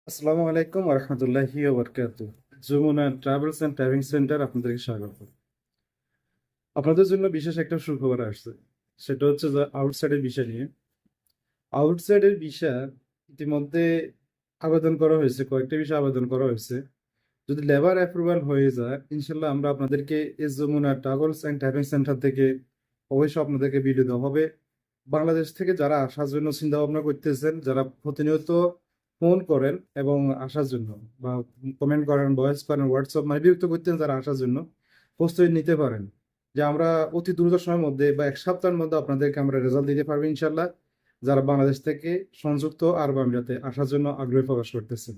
আসসালামু আলাইকুম রহমতুল্লাহি ওবরকাতুহ। Jamuna travels and travelling centre আপনাদেরকে স্বাগত। আপনাদের জন্য বিশেষ একটা সুখবর আসছে। সেটা হচ্ছে যে আউটসাইডের ভিসা নিয়ে। আউটসাইডের ভিসা ইতিমধ্যে আবেদন করা হয়েছে, কয়েকটা ভিসা আবেদন করা হয়েছে। যদি লেবার অ্যাপ্রুভাল হয়ে যায়, ইনশাল্লাহ আমরা আপনাদেরকে এই Jamuna travels and travelling centre থেকে অবশ্যই আপনাদেরকে ভিডিও দেওয়া হবে। বাংলাদেশ থেকে যারা আসার জন্য চিন্তা ভাবনা করতেছেন, যারা প্রতিনিয়ত ফোন করেন এবং আসার জন্য বা কমেন্ট করেন, ভয়েস করেন, হোয়াটসঅ্যাপ মানে বিরক্ত করতেন, যারা আসার জন্য প্রস্তুতি নিতে পারেন যে আমরা অতি দ্রুত সময়ের মধ্যে বা এক সপ্তাহের মধ্যে আপনাদেরকে আমরা রেজাল্ট দিতে পারবো ইনশাল্লাহ, যারা বাংলাদেশ থেকে সংযুক্ত আরব আমিরাতে আসার জন্য আগ্রহ প্রকাশ করতেছেন।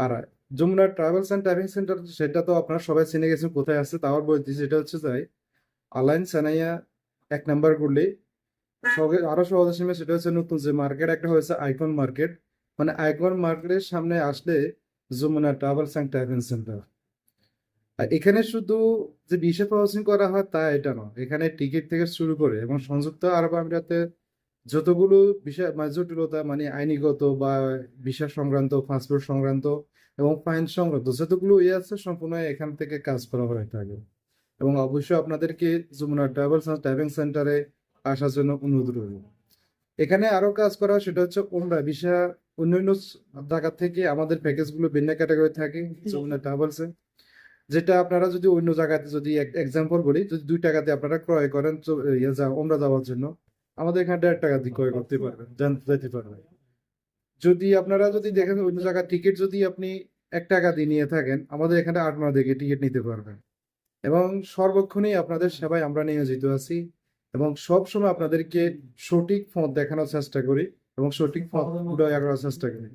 আর Jamuna travels and travelling centre সেটা তো আপনারা সবাই চিনে গেছেন, কোথায় আছে তাও বলতেছি। সেটা হচ্ছে যাই আলাইন সানাইয়া 1 নাম্বার করলে আরো সহজ আসবে। সেটা হচ্ছে নতুন যে মার্কেট একটা হয়েছে আইকন মার্কেট, মানে আইকন মার্কেটের সামনে আসলে Jamuna travels and travel centre. আর এখানে শুধু যে ভিসা প্রসেসিং করা হয় তা এটা নয়, এখানে টিকিট থেকে শুরু করে এবং সংযুক্ত আরব আমিরাতে যতগুলো বিষয় মানে জটিলতা মানে আইনিগত বা ভিসা সংক্রান্ত, পাসপোর্ট সংক্রান্ত এবং ফাইন সংক্রান্ত যতগুলো ইয়ে আছে সম্পূর্ণ এখান থেকে কাজ করা হয়ে থাকে। এবং অবশ্যই আপনাদেরকে যমুনা ট্রাভেলস অ্যান্ড ট্রাভেলিং সেন্টারে আসার জন্য অনুরোধ রইল। এখানে আরো কাজ করা হয়, সেটা হচ্ছে ওমরা ভিসা। অন্যান্য জায়গা থেকে আমাদের প্যাকেজগুলো ভিন্ন ক্যাটাগরি থাকে যমুনা ট্রাভেলসে। যেটা আপনারা যদি অন্য জায়গাতে, যদি এক্সাম্পল বলি, যদি 2 টাকাতে আপনারা ক্রয় করেন ওমরা যাওয়ার জন্য, আমাদের এখানে 1.5 টাকা দিয়ে ক্রয় করতে পারবেন, যেতে পারবেন। যদি আপনারা যদি দেখেন অন্য জায়গার টিকিট যদি আপনি 1 টাকা দিয়ে নিয়ে থাকেন, আমাদের এখানে 8 মাস দেখে টিকিট নিতে পারবেন। এবং সর্বক্ষণই আপনাদের সেবায় আমরা নিয়োজিত আছি এবং সব সময় আপনাদেরকে সঠিক পথ দেখানোর চেষ্টা করি এবং সঠিক পথ উদয় করার চেষ্টা করি।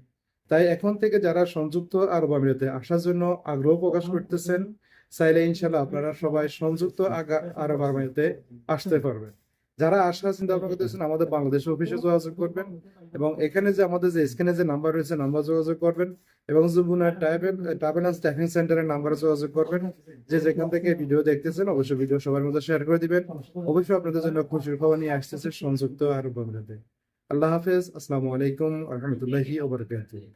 তাই এখন থেকে যারা সংযুক্ত আরব আমিরাতে আসার জন্য আগ্রহ প্রকাশ করতেছেন, চাইলে ইনশাল্লাহ আপনারা সবাই সংযুক্ত আরব আমিরাতে আসতে পারবেন। যারা আসার চিন্তা ভাবনা করতেছেন, আমাদের বাংলাদেশ অফিসে যোগাযোগ করবেন এবং এখানে যে আমাদের যে স্ক্রিনে যে নাম্বার রয়েছে নাম্বার যোগাযোগ করবেন এবং যমুনা ট্রাভেল অ্যান্ড ট্রাভেলিং সেন্টারের নাম্বারে যোগাযোগ করবেন। যে যেখান থেকে ভিডিও দেখতেছেন অবশ্যই ভিডিও সবার মধ্যে শেয়ার করে দিবেন। অবশ্যই আপনাদের জন্য খুশির খবর নিয়ে আসতেছে সংযুক্ত আরব আমিরাতে। আল্লাহ হাফেজ, আসসালামু আলাইকুম রহমতুল্লাহি ওয়া বারাকাতুহু।